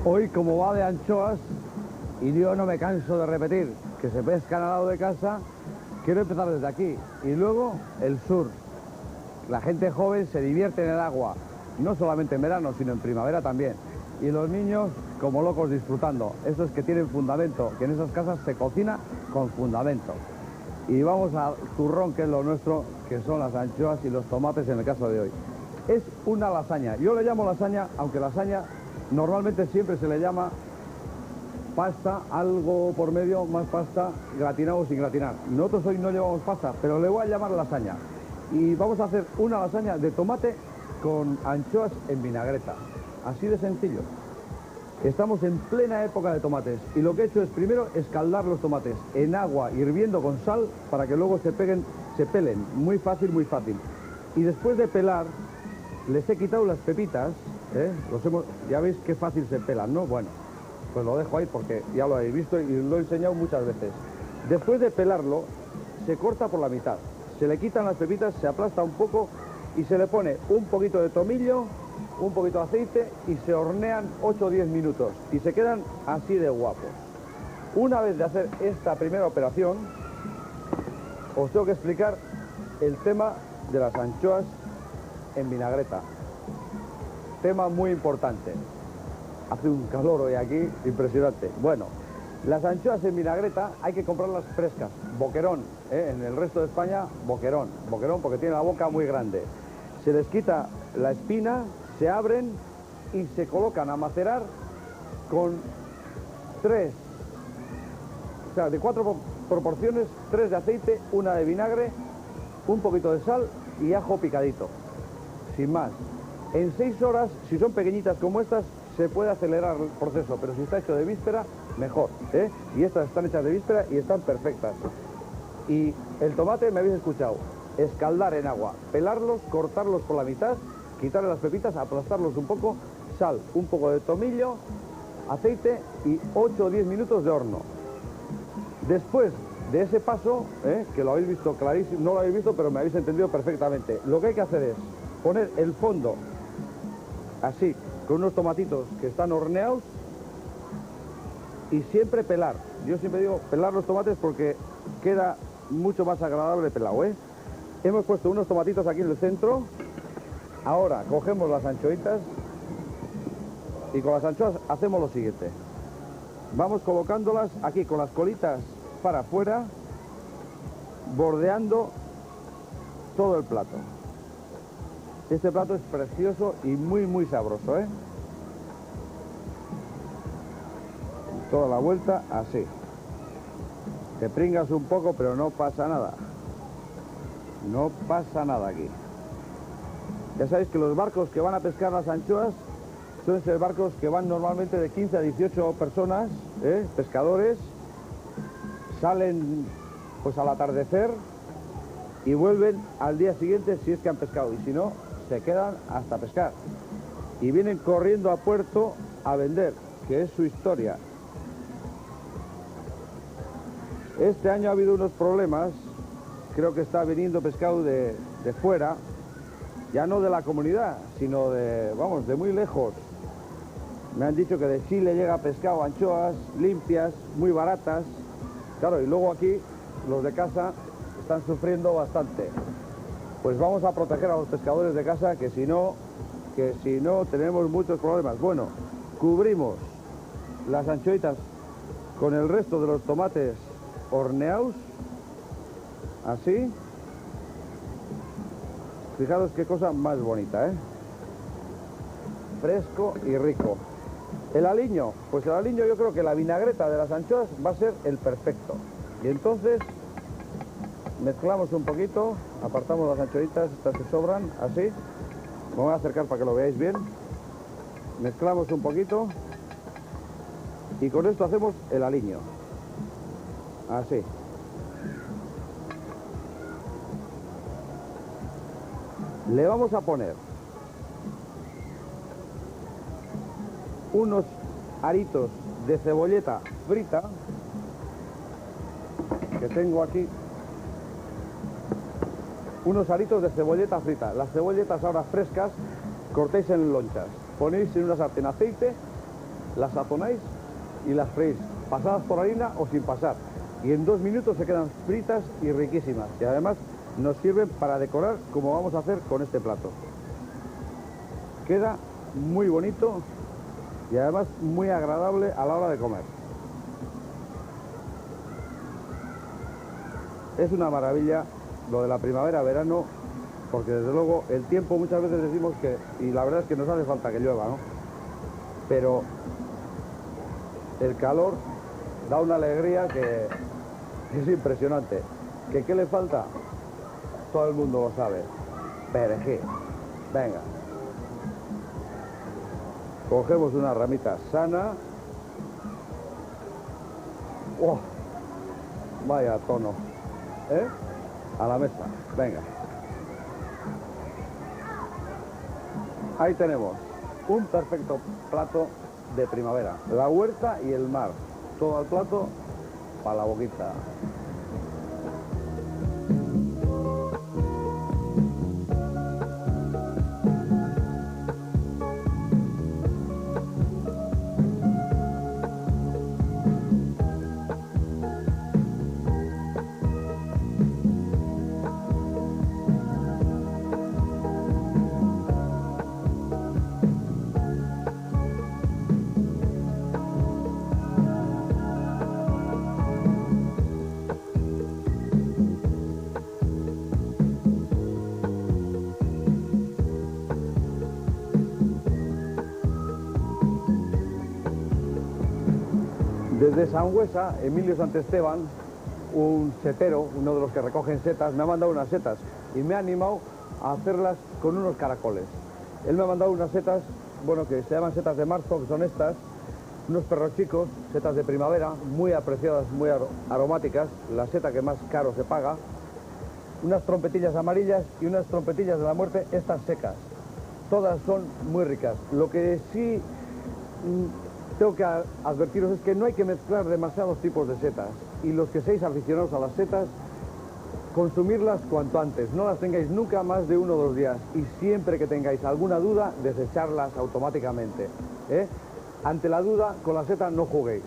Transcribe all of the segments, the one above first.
Hoy, como va de anchoas, y yo no me canso de repetir que se pescan al lado de casa, quiero empezar desde aquí. Y luego el sur. La gente joven se divierte en el agua, no solamente en verano, sino en primavera también. Y los niños como locos disfrutando. Eso es que tienen fundamento, que en esas casas se cocina con fundamento. Y vamos al turrón, que es lo nuestro, que son las anchoas y los tomates en el caso de hoy. Es una lasaña. Yo le llamo lasaña, aunque lasaña normalmente siempre se le llama pasta, algo por medio, más pasta, gratinado o sin gratinar. Nosotros hoy no llevamos pasta, pero le voy a llamar lasaña. Y vamos a hacer una lasaña de tomate con anchoas en vinagreta. Así de sencillo. Estamos en plena época de tomates y lo que he hecho es primero escaldar los tomates en agua hirviendo con sal para que luego se pelen. Muy fácil, muy fácil. Y después de pelar, les he quitado las pepitas, ya veis qué fácil se pelan, ¿no? Bueno, pues lo dejo ahí porque ya lo habéis visto y lo he enseñado muchas veces. Después de pelarlo, se corta por la mitad. Se le quitan las pepitas, se aplasta un poco y se le pone un poquito de tomillo, un poquito de aceite y se hornean 8 o 10 minutos y se quedan así de guapos. Una vez de hacer esta primera operación, os tengo que explicar el tema de las anchoas en vinagreta. Tema muy importante. Hace un calor hoy aquí impresionante. Bueno, las anchoas en vinagreta hay que comprarlas frescas, boquerón, en el resto de España, boquerón, porque tiene la boca muy grande. Se les quita la espina, se abren y se colocan a macerar con 3, o sea, de 4 proporciones, 3 de aceite, 1 de vinagre, un poquito de sal y ajo picadito, sin más. En 6 horas, si son pequeñitas como estas, se puede acelerar el proceso, pero si está hecho de víspera, mejor, Y estas están hechas de víspera y están perfectas. Y el tomate, me habéis escuchado, escaldar en agua, pelarlos, cortarlos por la mitad, quitarle las pepitas, aplastarlos un poco, sal, un poco de tomillo, aceite y 8 o 10 minutos de horno. Después de ese paso, que lo habéis visto clarísimo, no lo habéis visto, pero me habéis entendido perfectamente, lo que hay que hacer es poner el fondo así, con unos tomatitos que están horneados y siempre pelar. Yo siempre digo pelar los tomates porque queda mucho más agradable pelado, Hemos puesto unos tomatitos aquí en el centro. Ahora cogemos las anchoitas y con las anchoas hacemos lo siguiente. Vamos colocándolas aquí con las colitas para afuera, bordeando todo el plato. Este plato es precioso y muy, muy sabroso, Toda la vuelta así. Te pringas un poco, pero no pasa nada. No pasa nada aquí. Ya sabéis que los barcos que van a pescar las anchoas suelen ser barcos que van normalmente de 15 a 18 personas, pescadores, salen pues al atardecer y vuelven al día siguiente si es que han pescado, y si no, se quedan hasta pescar. Y vienen corriendo a puerto a vender, que es su historia. Este año ha habido unos problemas, creo que está viniendo pescado de fuera, ya no de la comunidad, sino de muy lejos. Me han dicho que de Chile llega pescado, anchoas limpias, muy baratas. Claro, y luego aquí los de casa están sufriendo bastante. Pues vamos a proteger a los pescadores de casa, que si no tenemos muchos problemas. Bueno, cubrimos las anchoitas con el resto de los tomates horneados, así. Fijaros qué cosa más bonita, Fresco y rico. El aliño, pues el aliño, yo creo que la vinagreta de las anchoas va a ser el perfecto. Y entonces mezclamos un poquito, apartamos las anchoitas, estas que sobran, así. Me voy a acercar para que lo veáis bien. Mezclamos un poquito y con esto hacemos el aliño. Así. Le vamos a poner unos aritos de cebolleta frita que tengo aquí. Unos aritos de cebolleta frita. Las cebolletas ahora frescas cortéis en lonchas. Ponéis en una sartén aceite, las sazonáis y las freís, pasadas por harina o sin pasar. Y en 2 minutos se quedan fritas y riquísimas. Y además nos sirven para decorar como vamos a hacer con este plato. Queda muy bonito y además muy agradable a la hora de comer. Es una maravilla lo de la primavera-verano, porque desde luego el tiempo muchas veces decimos que, y la verdad es que nos hace falta que llueva, ¿no? Pero el calor da una alegría que es impresionante. ¿Qué le falta? Todo el mundo lo sabe. Perejil. Venga. Cogemos una ramita sana. ¡Oh! Vaya tono. ¿Eh? A la mesa. Venga. Ahí tenemos un perfecto plato de primavera. La huerta y el mar. Todo al plato para la boquita. Desde Sangüesa, Emilio Santesteban, un setero, uno de los que recogen setas, me ha mandado unas setas y me ha animado a hacerlas con unos caracoles. Él me ha mandado unas setas, bueno, que se llaman setas de marzo, que son estas, unos perros chicos, setas de primavera, muy apreciadas, muy aromáticas, la seta que más caro se paga, unas trompetillas amarillas y unas trompetillas de la muerte, estas secas. Todas son muy ricas. Lo que sí tengo que advertiros es que no hay que mezclar demasiados tipos de setas, y los que seáis aficionados a las setas, consumirlas cuanto antes, no las tengáis nunca más de 1 o 2 días, y siempre que tengáis alguna duda, desecharlas automáticamente, ¿eh? Ante la duda, con la seta no juguéis,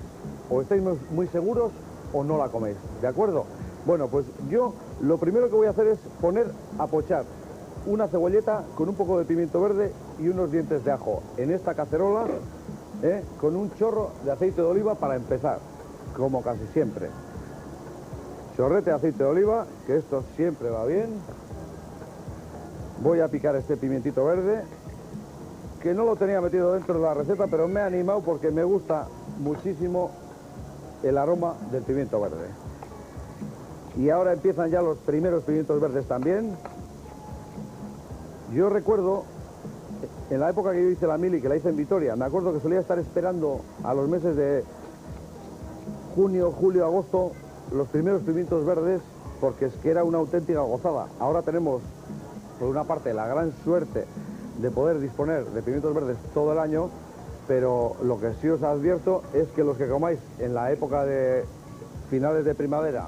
o estáis muy seguros o no la coméis, ¿de acuerdo? Bueno, pues yo lo primero que voy a hacer es poner a pochar una cebolleta con un poco de pimiento verde y unos dientes de ajo en esta cacerola, con un chorro de aceite de oliva para empezar, como casi siempre. Chorrete de aceite de oliva, que esto siempre va bien. Voy a picar este pimientito verde, que no lo tenía metido dentro de la receta, pero me he animado porque me gusta muchísimo el aroma del pimiento verde. Y ahora empiezan ya los primeros pimientos verdes también. Yo recuerdo, en la época que yo hice la mili, que la hice en Vitoria, me acuerdo que solía estar esperando a los meses de junio, julio, agosto, los primeros pimientos verdes, porque es que era una auténtica gozada. Ahora tenemos, por una parte, la gran suerte de poder disponer de pimientos verdes todo el año, pero lo que sí os advierto es que los que comáis en la época de finales de primavera,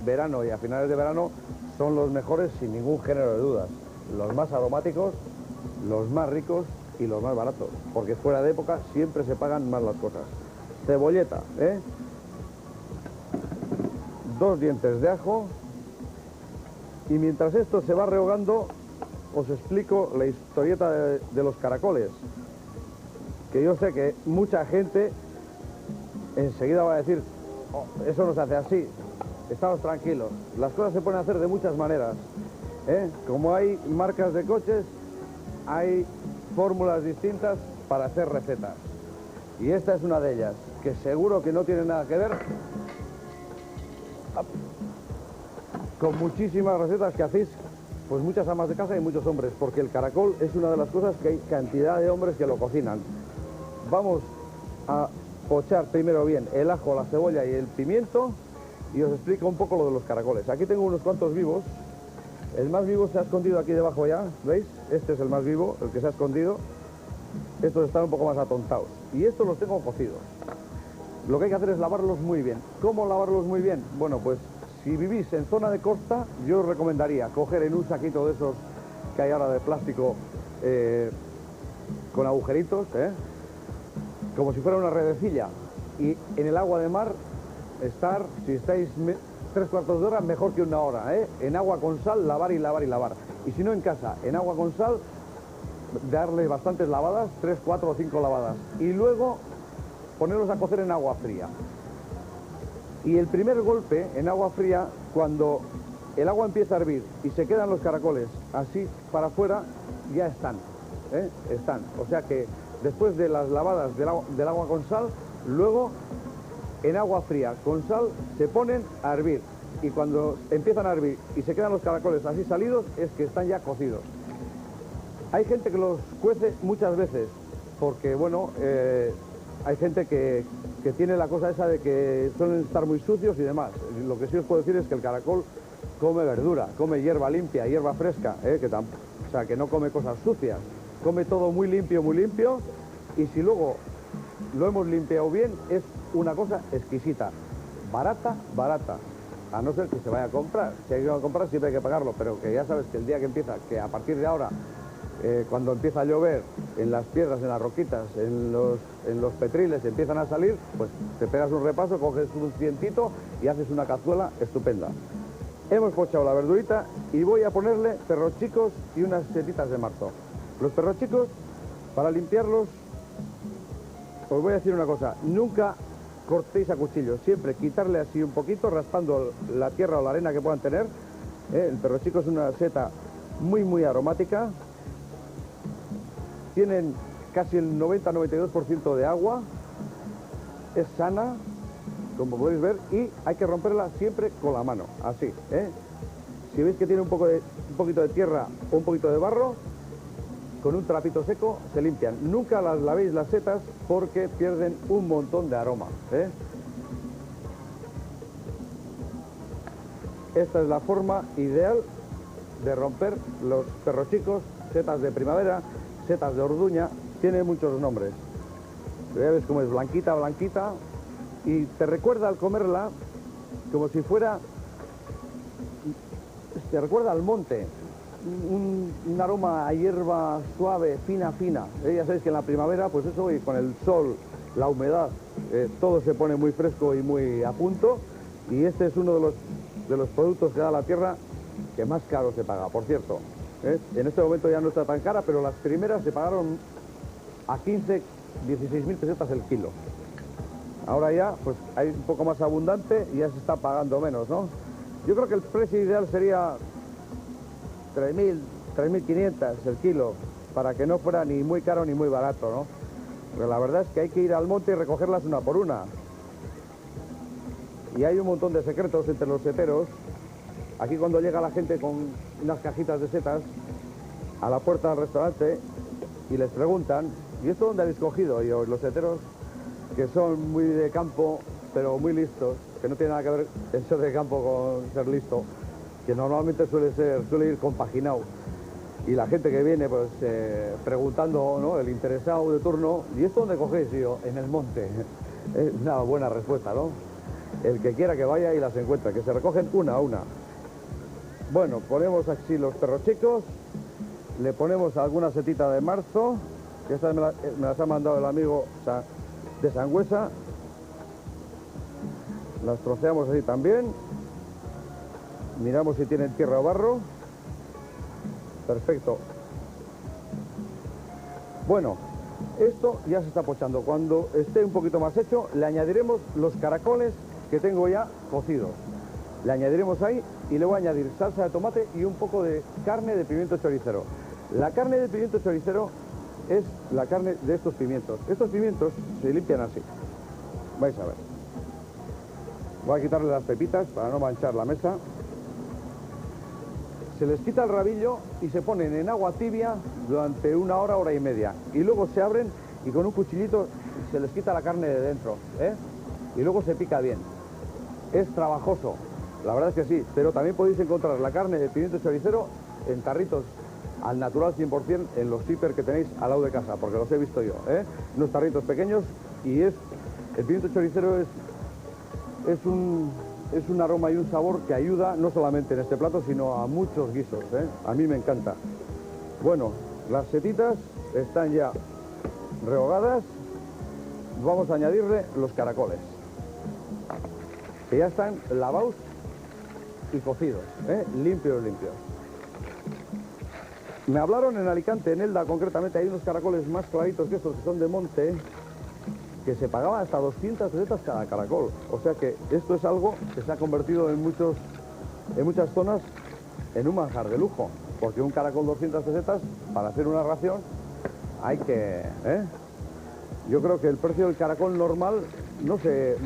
verano y a finales de verano, son los mejores sin ningún género de dudas. Los más aromáticos, los más ricos y los más baratos, porque fuera de época siempre se pagan más las cosas. Cebolleta, 2 dientes de ajo, y mientras esto se va rehogando, os explico la historieta de los caracoles, que yo sé que mucha gente enseguida va a decir, oh, eso no se hace así, estamos tranquilos, las cosas se pueden hacer de muchas maneras, como hay marcas de coches, hay fórmulas distintas para hacer recetas, y esta es una de ellas, que seguro que no tiene nada que ver con muchísimas recetas que hacéis pues muchas amas de casa y muchos hombres, porque el caracol es una de las cosas que hay cantidad de hombres que lo cocinan. Vamos a pochar primero bien el ajo, la cebolla y el pimiento, y os explico un poco lo de los caracoles. Aquí tengo unos cuantos vivos. El más vivo se ha escondido aquí debajo ya, ¿veis? Este es el más vivo, el que se ha escondido. Estos están un poco más atontados. Y estos los tengo cocidos. Lo que hay que hacer es lavarlos muy bien. ¿Cómo lavarlos muy bien? Bueno, pues si vivís en zona de costa, yo os recomendaría coger en un saquito de esos que hay ahora de plástico con agujeritos, como si fuera una redecilla. Y en el agua de mar, si estáis 3/4 de hora, mejor que una hora, ¿eh? En agua con sal, lavar y lavar y lavar. Y si no en casa, en agua con sal, darle bastantes lavadas, 3, 4 o 5 lavadas. Y luego ponerlos a cocer en agua fría. Y el primer golpe en agua fría, cuando el agua empieza a hervir y se quedan los caracoles así para afuera, ya están, ¿eh? Están. O sea que después de las lavadas del agua con sal, luego en agua fría con sal se ponen a hervir. Y cuando empiezan a hervir y se quedan los caracoles así salidos, es que están ya cocidos. Hay gente que los cuece muchas veces, porque bueno, hay gente que tiene la cosa esa de que suelen estar muy sucios y demás. Lo que sí os puedo decir es que el caracol come verdura, come hierba limpia, hierba fresca, o sea, que no come cosas sucias. Come todo muy limpio, y si luego lo hemos limpiado bien, es una cosa exquisita. Barata, barata. A no ser que se vaya a comprar. Si hay que ir a comprar siempre hay que pagarlo, pero que ya sabes que el día que empieza, que a partir de ahora, cuando empieza a llover, en las piedras, en las roquitas, en los petriles empiezan a salir, pues te pegas un repaso, coges un cientito y haces una cazuela estupenda. Hemos pochado la verdurita y voy a ponerle perros chicos y unas setitas de marzo. Los perros chicos, para limpiarlos, os voy a decir una cosa, nunca cortéis a cuchillo, siempre quitarle así un poquito, raspando la tierra o la arena que puedan tener. El perro chico es una seta muy aromática, tienen casi el 90-92% de agua, es sana, como podéis ver, y hay que romperla siempre con la mano, así, ¿eh? Si veis que tiene un poquito de tierra o un poquito de barro, con un trapito seco se limpian. Nunca las lavéis las setas porque pierden un montón de aroma, ¿eh? Esta es la forma ideal de romper los perros chicos, setas de primavera, setas de orduña, tiene muchos nombres. Ya ves cómo es blanquita, blanquita, y te recuerda al comerla como si fuera, te recuerda al monte, un aroma a hierba suave, fina. Ya sabéis que en la primavera, pues eso, y con el sol, la humedad, todo se pone muy fresco y muy a punto, y este es uno de los productos que da la tierra que más caro se paga, por cierto. En este momento ya no está tan cara, pero las primeras se pagaron a 15, 16.000 pesetas el kilo. Ahora ya, pues hay un poco más abundante y ya se está pagando menos, ¿no? Yo creo que el precio ideal sería 3.000, 3.500 el kilo, para que no fuera ni muy caro ni muy barato, ¿no? Pero la verdad es que hay que ir al monte y recogerlas una por una. Y hay un montón de secretos entre los seteros. Aquí cuando llega la gente con unas cajitas de setas a la puerta del restaurante y les preguntan, ¿y esto dónde habéis cogido? Y los seteros, que son muy de campo, pero muy listos, que no tiene nada que ver el ser de campo con ser listo, que normalmente suele ir compaginado. Y la gente que viene, pues, preguntando, ¿no?, el interesado de turno, ¿y esto dónde cogéis? Y yo, en el monte. Es una buena respuesta, ¿no? El que quiera que vaya y las encuentre, que se recogen una a una. Bueno, ponemos así los perros chicos, le ponemos alguna setita de marzo, que estas me las ha mandado el amigo de Sangüesa. Las troceamos así también. Miramos si tienen tierra o barro. Perfecto. Bueno, esto ya se está pochando. Cuando esté un poquito más hecho, le añadiremos los caracoles que tengo ya cocidos. Le añadiremos ahí y le voy a añadir salsa de tomate y un poco de carne de pimiento choricero. La carne de pimiento choricero es la carne de estos pimientos. Estos pimientos se limpian así. Vais a ver. Voy a quitarle las pepitas para no manchar la mesa. Se les quita el rabillo y se ponen en agua tibia durante una hora, hora y media. Y luego se abren y con un cuchillito se les quita la carne de dentro, ¿eh? Y luego se pica bien. Es trabajoso, la verdad es que sí, pero también podéis encontrar la carne de pimiento choricero en tarritos al natural 100% en los hiper que tenéis al lado de casa, porque los he visto yo, ¿eh? Unos tarritos pequeños y el pimiento choricero es un aroma y un sabor que ayuda no solamente en este plato, sino a muchos guisos, ¿eh? A mí me encanta. Bueno, las setitas están ya rehogadas vamos a añadirle los caracoles, que ya están lavados y cocidos, limpios. Me hablaron en Alicante, en Elda concretamente, hay unos caracoles más claritos que estos, que son de monte, que se pagaba hasta 200 pesetas cada caracol. O sea que esto es algo que se ha convertido en muchas zonas en un manjar de lujo, porque un caracol 200 pesetas, para hacer una ración, hay que... Yo creo que el precio del caracol normal, no sé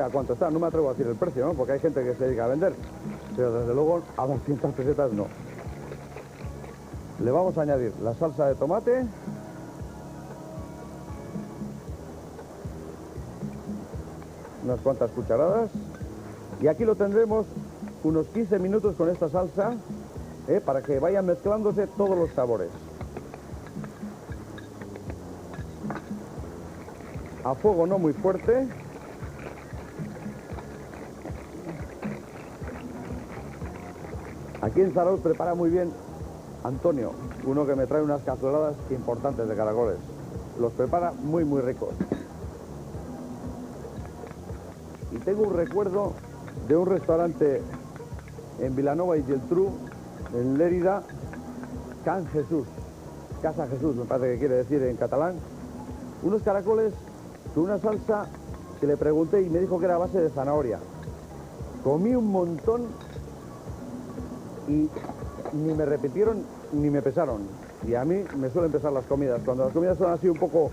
a cuánto está, no me atrevo a decir el precio, ¿no? Porque hay gente que se dedica a vender, pero desde luego a 200 pesetas no. Le vamos a añadir la salsa de tomate, unas cuantas cucharadas, y aquí lo tendremos unos 15 minutos con esta salsa, para que vayan mezclándose todos los sabores. A fuego no muy fuerte. Aquí en Zarauz prepara muy bien Antonio, uno que me trae unas cazueladas importantes de caracoles. Los prepara muy ricos. Y tengo un recuerdo de un restaurante en Vilanova y Geltrú, en Lérida, Can Jesús, Casa Jesús, me parece que quiere decir en catalán. Unos caracoles con una salsa que le pregunté y me dijo que era a base de zanahoria. Comí un montón y ni me repitieron ni me pesaron. Y a mí me suelen pesar las comidas. Cuando las comidas son así un poco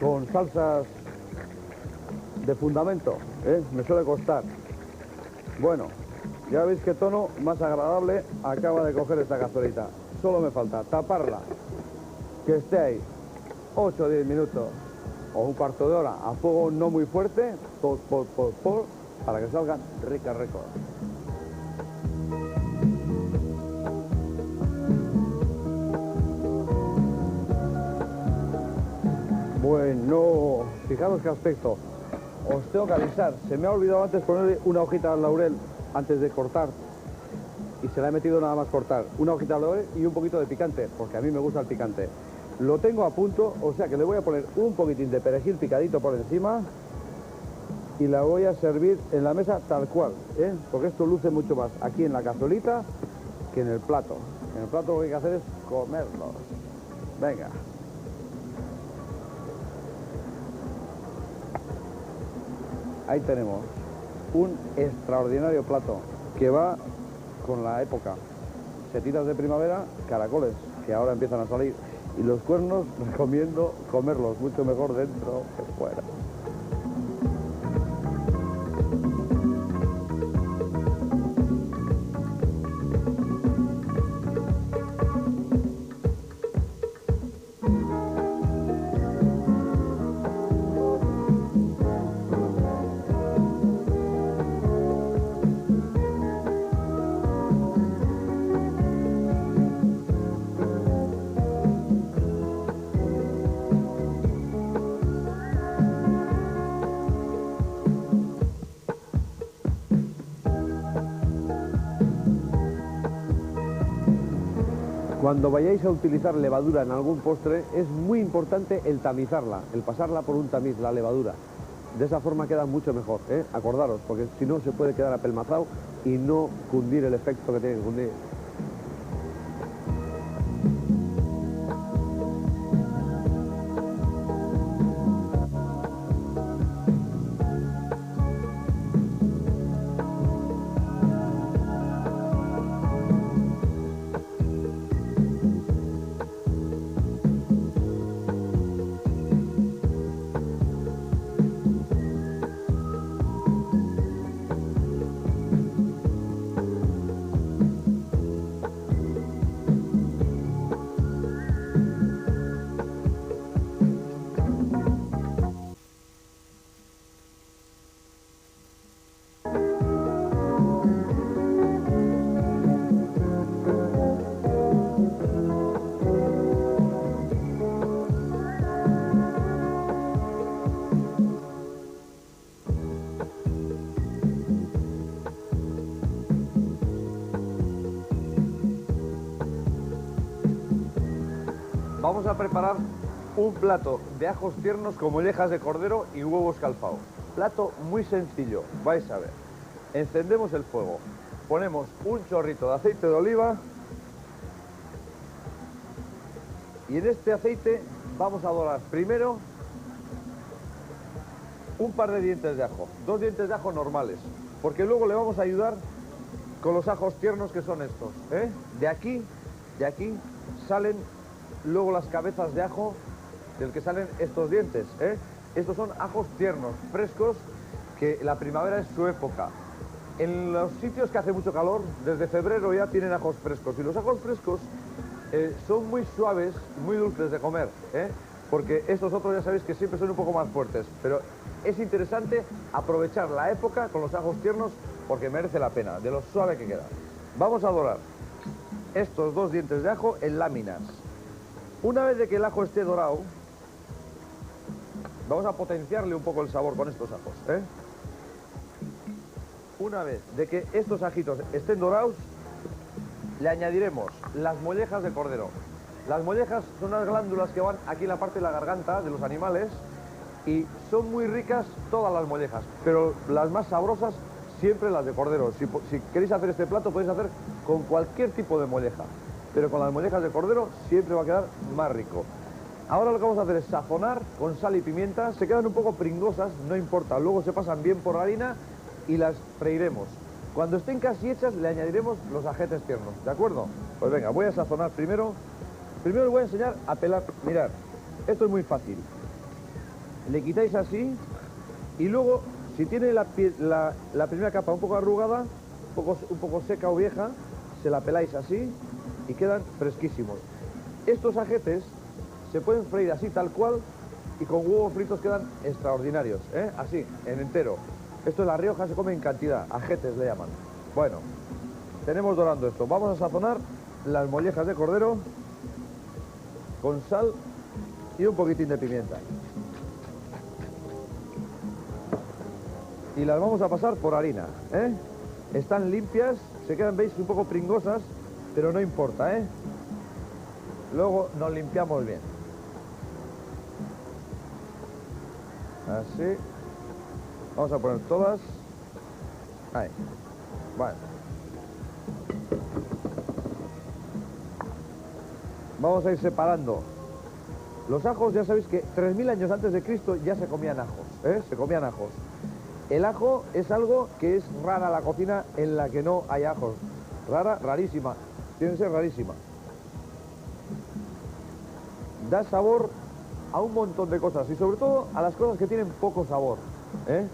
con salsas de fundamento, me suele costar. Bueno, ya veis qué tono más agradable acaba de coger esta cazuelita. Solo me falta taparla, que esté ahí 8 o 10 minutos o un cuarto de hora a fuego no muy fuerte, para que salgan ricos. Bueno, fijaros qué aspecto. Os tengo que avisar, se me ha olvidado antes ponerle una hojita de laurel antes de cortar, y se la he metido nada más cortar, una hojita de laurel y un poquito de picante, porque a mí me gusta el picante. Lo tengo a punto, o sea que le voy a poner un poquitín de perejil picadito por encima y la voy a servir en la mesa tal cual, porque esto luce mucho más aquí en la cazuelita que en el plato. En el plato lo que hay que hacer es comerlos. Venga. Ahí tenemos un extraordinario plato que va con la época. Setitas de primavera, caracoles, que ahora empiezan a salir. Y los cuernos recomiendo comerlos, mucho mejor dentro que fuera. Cuando vayáis a utilizar levadura en algún postre, es muy importante el tamizarla, el pasarla por un tamiz, la levadura. De esa forma queda mucho mejor, acordaros, porque si no se puede quedar apelmazado y no cundir el efecto que tiene que cundir. Vamos a preparar un plato de ajos tiernos con mollejas de cordero y huevo escalfado. Plato muy sencillo, vais a ver. Encendemos el fuego, ponemos un chorrito de aceite de oliva y en este aceite vamos a dorar primero un par de dientes de ajo, 2 dientes de ajo normales, porque luego le vamos a ayudar con los ajos tiernos que son estos, ¿eh? De aquí salen luego las cabezas de ajo del que salen estos dientes, ¿eh? Estos son ajos tiernos, frescos, que la primavera es su época. En los sitios que hace mucho calor, desde febrero ya tienen ajos frescos, y los ajos frescos son muy suaves, muy dulces de comer, ¿eh? Porque estos otros ya sabéis que siempre son un poco más fuertes, pero es interesante aprovechar la época con los ajos tiernos porque merece la pena, de lo suave que queda. Vamos a dorar estos 2 dientes de ajo en láminas. Una vez de que el ajo esté dorado, vamos a potenciarle un poco el sabor con estos ajos, ¿eh? Una vez de que estos ajitos estén dorados, le añadiremos las mollejas de cordero. Las mollejas son unas glándulas que van aquí en la parte de la garganta de los animales y son muy ricas todas las mollejas, pero las más sabrosas siempre las de cordero. Si queréis hacer este plato podéis hacer con cualquier tipo de molleja, pero con las mollejas de cordero siempre va a quedar más rico. Ahora lo que vamos a hacer es sazonar con sal y pimienta. Se quedan un poco pringosas, no importa, luego se pasan bien por harina y las freiremos. Cuando estén casi hechas le añadiremos los ajetes tiernos, ¿de acuerdo? Pues venga, voy a sazonar primero. Primero les voy a enseñar a pelar. Mirad, esto es muy fácil. Le quitáis así y luego, si tiene la primera capa un poco arrugada, un poco seca o vieja, se la peláis así y quedan fresquísimos. Estos ajetes se pueden freír así tal cual y con huevos fritos quedan extraordinarios, ¿eh? Así, en entero. Esto en La Rioja se come en cantidad, ajetes le llaman. Bueno, tenemos dorando esto. Vamos a sazonar las mollejas de cordero con sal y un poquitín de pimienta. Y las vamos a pasar por harina, ¿eh? Están limpias, se quedan, veis, un poco pringosas, pero no importa, ¿eh? Luego nos limpiamos bien. Así. Vamos a poner todas. Ahí. Bueno. Vamos a ir separando. Los ajos, ya sabéis que 3000 años antes de Cristo ya se comían ajos, ¿eh? Se comían ajos. El ajo es algo que es rara la cocina en la que no hay ajos. Rara, rarísima. Tiene que ser rarísima. Da sabor a un montón de cosas y sobre todo a las cosas que tienen poco sabor, ¿eh?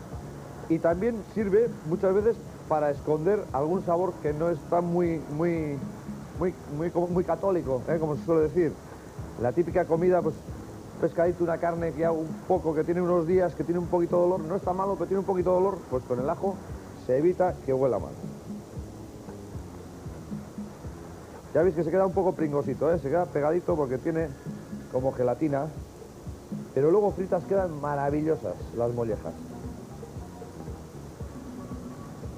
Y también sirve muchas veces para esconder algún sabor que no está muy católico, ¿eh? Como se suele decir. La típica comida, pues pescadito, una carne que un poco, que tiene unos días, que tiene un poquito de olor, no está malo, pero tiene un poquito de olor, pues con el ajo se evita que huela mal. Ya veis que se queda un poco pringosito, ¿eh? Se queda pegadito porque tiene como gelatina, pero luego fritas quedan maravillosas las mollejas.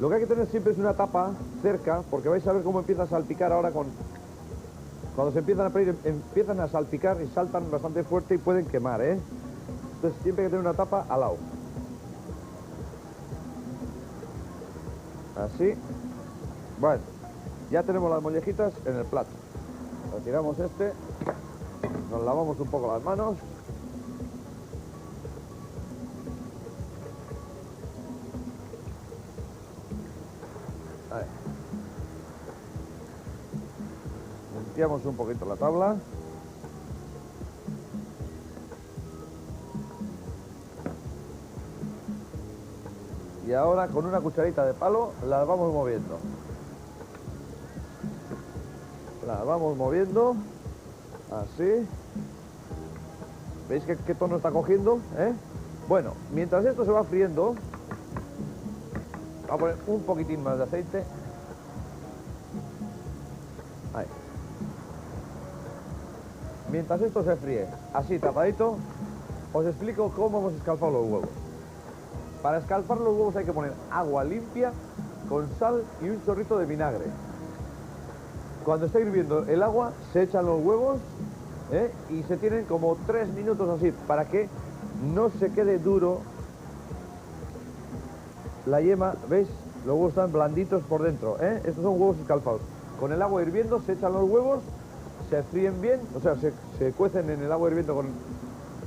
Lo que hay que tener siempre es una tapa cerca, porque vais a ver cómo empieza a salpicar ahora cuando se empiezan a freír, empiezan a salpicar y saltan bastante fuerte y pueden quemar, ¿eh? Entonces siempre hay que tener una tapa al lado. Así. Bueno, ya tenemos las mollejitas en el plato. Retiramos este, nos lavamos un poco las manos. Ahí. Limpiamos un poquito la tabla. Y ahora con una cucharita de palo las vamos moviendo. Las vamos moviendo. Así. ¿Veis qué tono está cogiendo? ¿Eh? Bueno, mientras esto se va friendo, vamos a poner un poquitín más de aceite. Ahí. Mientras esto se fríe, así tapadito, os explico cómo hemos escalfado los huevos. Para escalfar los huevos hay que poner agua limpia con sal y un chorrito de vinagre. Cuando está hirviendo el agua, se echan los huevos Y se tienen como 3 minutos así, para que no se quede duro la yema. ¿Veis? Los huevos están blanditos por dentro, Estos son huevos escalfados. Con el agua hirviendo se echan los huevos, se fríen bien, o sea, se cuecen en el agua hirviendo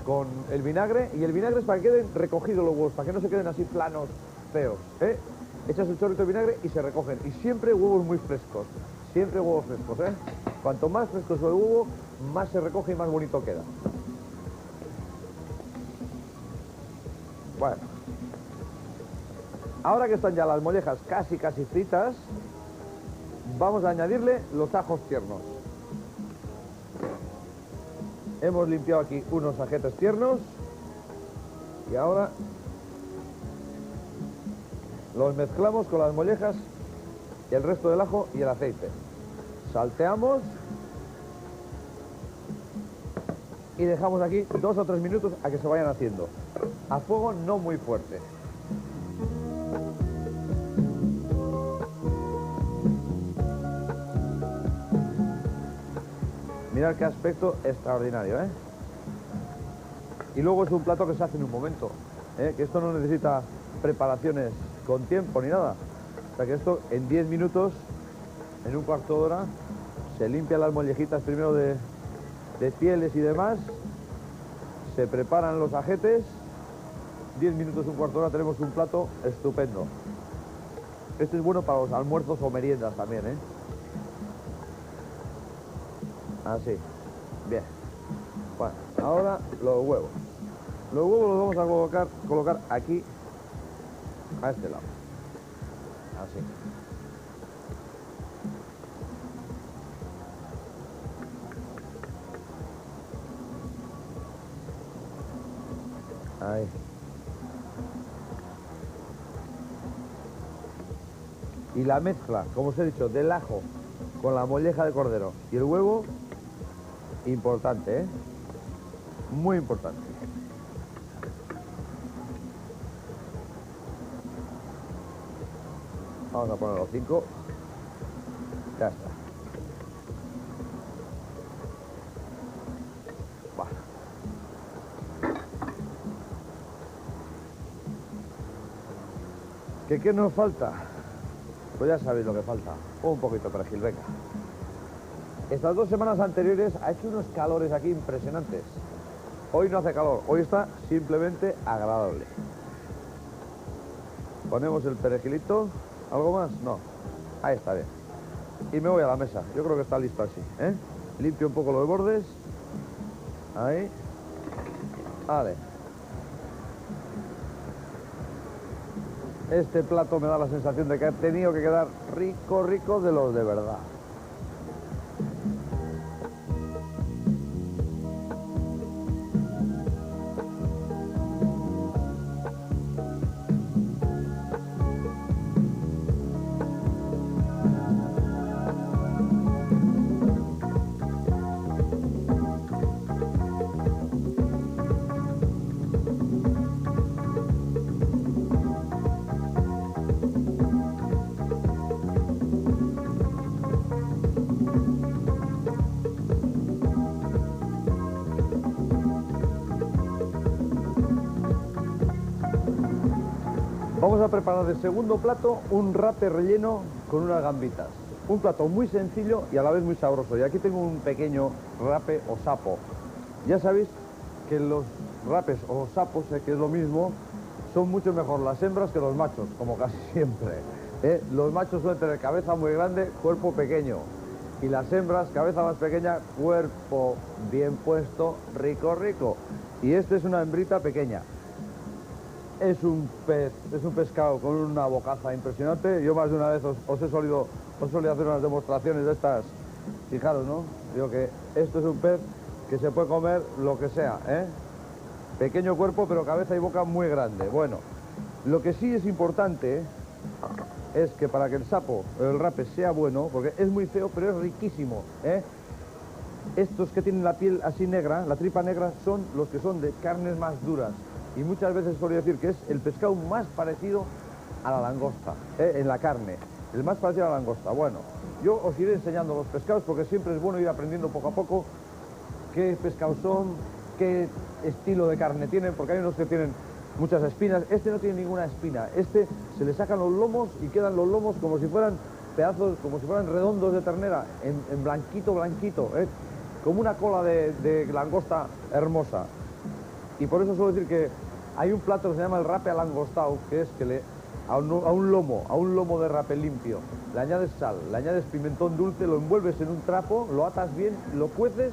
con el vinagre, y el vinagre es para que queden recogidos los huevos, para que no se queden así planos, feos, Echas el chorrito de vinagre y se recogen, y siempre huevos muy frescos, siempre huevos frescos, Cuanto más fresco es el huevo, más se recoge y más bonito queda. Bueno, ahora que están ya las mollejas casi fritas, vamos a añadirle los ajos tiernos. Hemos limpiado aquí unos ajetes tiernos y ahora los mezclamos con las mollejas y el resto del ajo y el aceite. Salteamos y dejamos aquí 2 o 3 minutos a que se vayan haciendo, a fuego no muy fuerte. Mirad qué aspecto extraordinario, Y luego es un plato que se hace en un momento, que esto no necesita preparaciones con tiempo ni nada. O sea que esto en 10 minutos, en un cuarto de hora, se limpian las mollejitas primero de pieles y demás, se preparan los ajetes, 10 minutos, un cuarto de hora, tenemos un plato estupendo. Este es bueno para los almuerzos o meriendas también, Así, bien. Bueno, ahora los huevos. Los huevos los vamos a colocar aquí, a este lado. Así. Ahí. Y la mezcla, como os he dicho, del ajo con la molleja de cordero y el huevo, importante, muy importante. Vamos a poner los 5. Ya está. Va. ¿Qué nos falta? Pues ya sabéis lo que falta. Un poquito de perejil, venga. Estas 2 semanas anteriores ha hecho unos calores aquí impresionantes. Hoy no hace calor, hoy está simplemente agradable. Ponemos el perejilito. ¿Algo más? No. Ahí está bien. Y me voy a la mesa. Yo creo que está listo así, Limpio un poco los bordes. Ahí. Vale. Este plato me da la sensación de que ha tenido que quedar rico de los de verdad. Vamos a preparar de segundo plato un rape relleno con unas gambitas. Un plato muy sencillo y a la vez muy sabroso. Y aquí tengo un pequeño rape o sapo. Ya sabéis que los rapes o sapos, que es lo mismo, son mucho mejor las hembras que los machos, como casi siempre. Los machos suelen tener cabeza muy grande, cuerpo pequeño. Y las hembras, cabeza más pequeña, cuerpo bien puesto, rico. Y este es una hembrita pequeña. Es un pescado con una bocaza impresionante. Yo más de una vez os he solido hacer unas demostraciones de estas. Fijaros, ¿no? Digo que esto es un pez que se puede comer lo que sea, Pequeño cuerpo, pero cabeza y boca muy grande. Bueno, lo que sí es importante es que para que el sapo, el rape, sea bueno, porque es muy feo, pero es riquísimo, Estos que tienen la piel así negra, la tripa negra, son los que son de carnes más duras. Y muchas veces suelo decir que es el pescado más parecido a la langosta, en la carne. El más parecido a la langosta. Bueno, yo os iré enseñando los pescados porque siempre es bueno ir aprendiendo poco a poco qué pescados son, qué estilo de carne tienen, porque hay unos que tienen muchas espinas. Este no tiene ninguna espina. Este se le sacan los lomos y quedan los lomos como si fueran pedazos, como si fueran redondos de ternera, en blanquito, blanquito, como una cola de langosta hermosa. Y por eso suelo decir que hay un plato que se llama el rape alangostado, que es que a un lomo de rape limpio le añades sal, le añades pimentón dulce, lo envuelves en un trapo, lo atas bien, lo cueces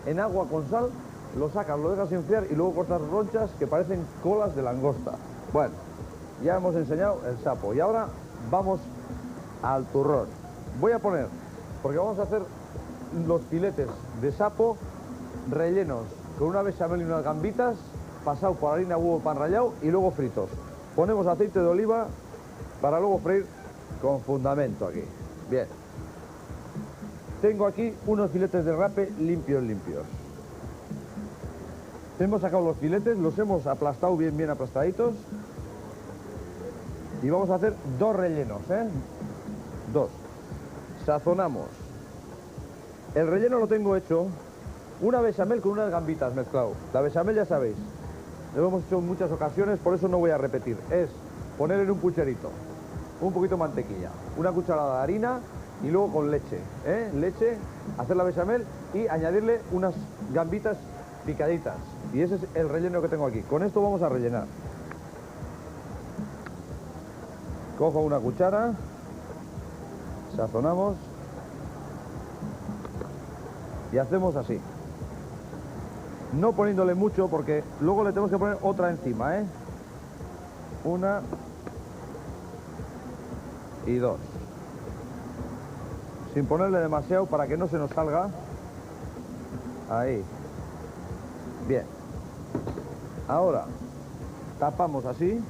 en agua con sal, lo sacas, lo dejas enfriar y luego cortas ronchas que parecen colas de langosta. Bueno, ya hemos enseñado el sapo y ahora vamos al turrón. Voy a poner, porque vamos a hacer los filetes de sapo rellenos con una bechamel y unas gambitas, pasado por harina, huevo, pan rallado y luego fritos. Ponemos aceite de oliva para luego freír con fundamento aquí. Bien. Tengo aquí unos filetes de rape limpios. Hemos sacado los filetes, los hemos aplastado bien aplastaditos. Y vamos a hacer dos rellenos, Dos. Sazonamos. El relleno lo tengo hecho, una bechamel con unas gambitas mezclado. La bechamel ya sabéis, lo hemos hecho en muchas ocasiones, por eso no voy a repetir. Es poner en un pucherito un poquito de mantequilla, una cucharada de harina y luego con leche, leche, hacer la bechamel y añadirle unas gambitas picaditas. Y ese es el relleno que tengo aquí. Con esto vamos a rellenar. Cojo una cuchara, sazonamos y hacemos así. No poniéndole mucho porque luego le tenemos que poner otra encima, Una y dos. Sin ponerle demasiado para que no se nos salga. Ahí. Bien. Ahora tapamos así.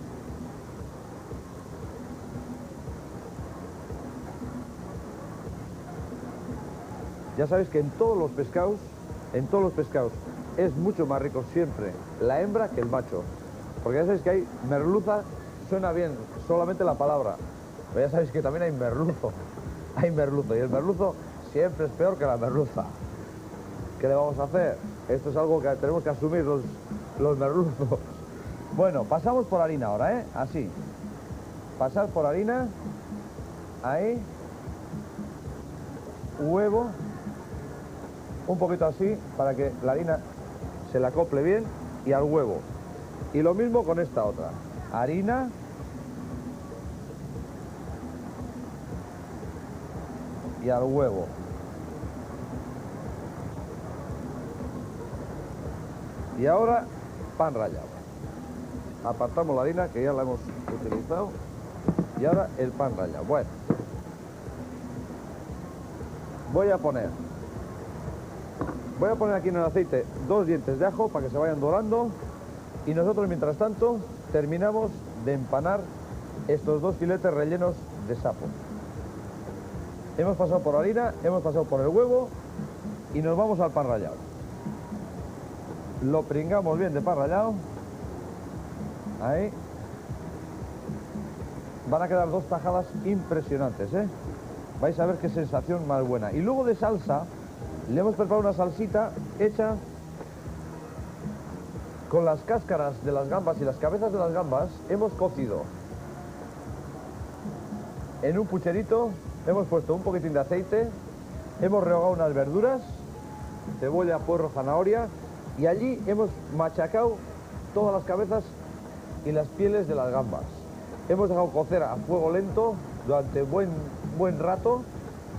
Ya sabéis que en todos los pescados es mucho más rico siempre la hembra que el macho. Porque ya sabéis que hay merluza, suena bien solamente la palabra, pero ya sabéis que también hay merluzo. Hay merluzo y el merluzo siempre es peor que la merluza. ¿Qué le vamos a hacer? Esto es algo que tenemos que asumir los merluzos. Bueno, pasamos por harina ahora, Así. Pasar por harina. Ahí. Huevo. Un poquito así para que la harina se la acople bien y al huevo. Y lo mismo con esta otra. Harina. Y al huevo. Y ahora pan rallado. Apartamos la harina que ya la hemos utilizado. Y ahora el pan rallado. Bueno. Voy a poner aquí en el aceite 2 dientes de ajo para que se vayan dorando. Y nosotros mientras tanto terminamos de empanar estos 2 filetes rellenos de sapo. Hemos pasado por harina, hemos pasado por el huevo y nos vamos al pan rallado. Lo pringamos bien de pan rallado. Ahí. Van a quedar 2 tajadas impresionantes, Vais a ver qué sensación más buena. Y luego de salsa, le hemos preparado una salsita hecha con las cáscaras de las gambas y las cabezas de las gambas. Hemos cocido en un pucherito, hemos puesto un poquitín de aceite, hemos rehogado unas verduras, cebolla, puerro, zanahoria, y allí hemos machacado todas las cabezas y las pieles de las gambas. Hemos dejado cocer a fuego lento durante buen rato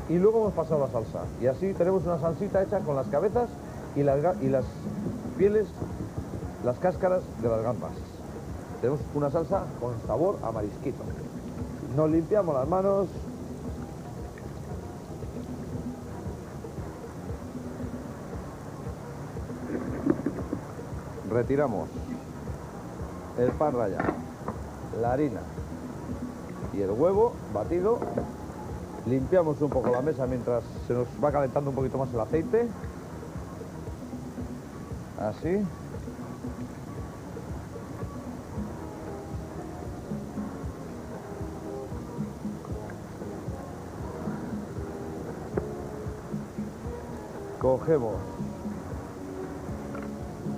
y luego hemos pasado la salsa. Y así tenemos una salsita hecha con las cabezas y las pieles, las cáscaras de las gambas. Tenemos una salsa con sabor a marisquito. Nos limpiamos las manos. Retiramos el pan rallado, la harina y el huevo batido. Limpiamos un poco la mesa mientras se nos va calentando un poquito más el aceite. Así. Cogemos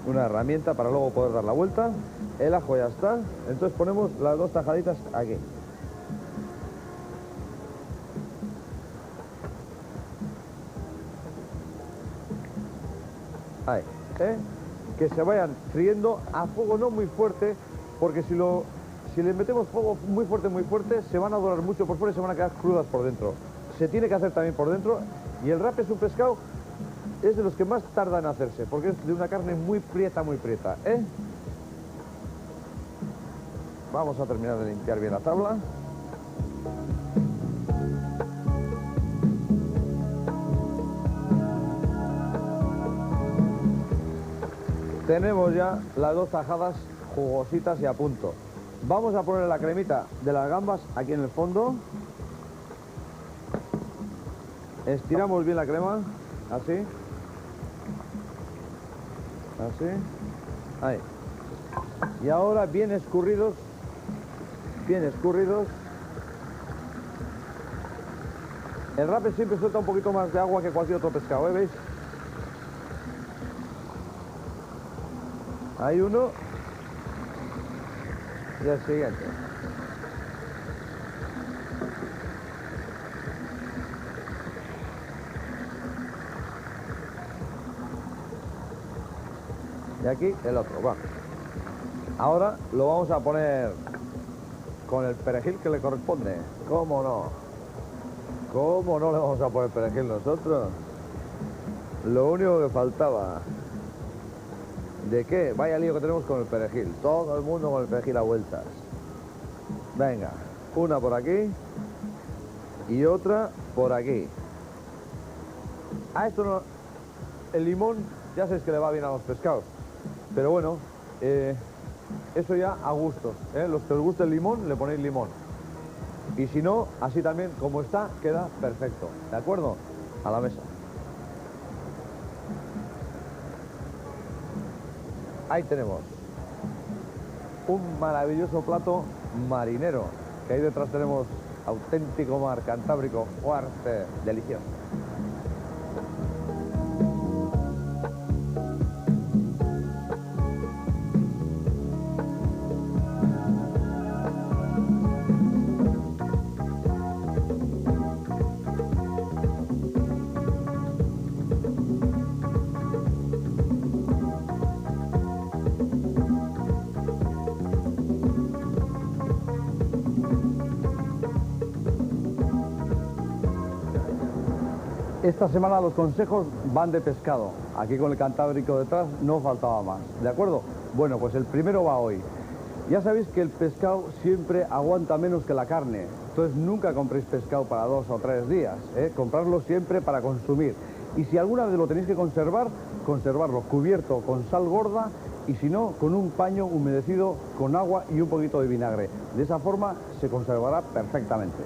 una herramienta para luego poder dar la vuelta. El ajo ya está, entonces ponemos las 2 tajaditas aquí. Ahí, que se vayan friendo a fuego no muy fuerte, porque si les metemos fuego muy fuerte, se van a dorar mucho por fuera y se van a quedar crudas por dentro. Se tiene que hacer también por dentro, y el rape es un pescado, es de los que más tarda en hacerse, porque es de una carne muy prieta, Vamos a terminar de limpiar bien la tabla. Tenemos ya las 2 tajadas jugositas y a punto. Vamos a poner la cremita de las gambas aquí en el fondo. Estiramos bien la crema, así. Así. Ahí. Y ahora bien escurridos. El rape siempre suelta un poquito más de agua que cualquier otro pescado, ¿veis? Hay uno y el siguiente. Y aquí el otro, va. Ahora lo vamos a poner con el perejil que le corresponde. ¿Cómo no? ¿Cómo no le vamos a poner perejil nosotros? Lo único que faltaba. ¿De qué? Vaya lío que tenemos con el perejil. Todo el mundo con el perejil a vueltas. Venga, una por aquí y otra por aquí. A esto no... El limón ya sabéis que le va bien a los pescados. Pero bueno, eso ya a gustos. Los que os guste el limón, le ponéis limón. Y si no, así también, como está, queda perfecto. ¿De acuerdo? A la mesa. Ahí tenemos un maravilloso plato marinero, que ahí detrás tenemos auténtico mar Cantábrico, fuerte, delicioso. Esta semana los consejos van de pescado. Aquí con el Cantábrico detrás no faltaba más. ¿De acuerdo? Bueno, pues el primero va hoy. Ya sabéis que el pescado siempre aguanta menos que la carne. Entonces nunca compréis pescado para 2 o 3 días. Comprarlo siempre para consumir. Y si alguna vez lo tenéis que conservar, conservarlo cubierto con sal gorda y si no, con un paño humedecido con agua y un poquito de vinagre. De esa forma se conservará perfectamente.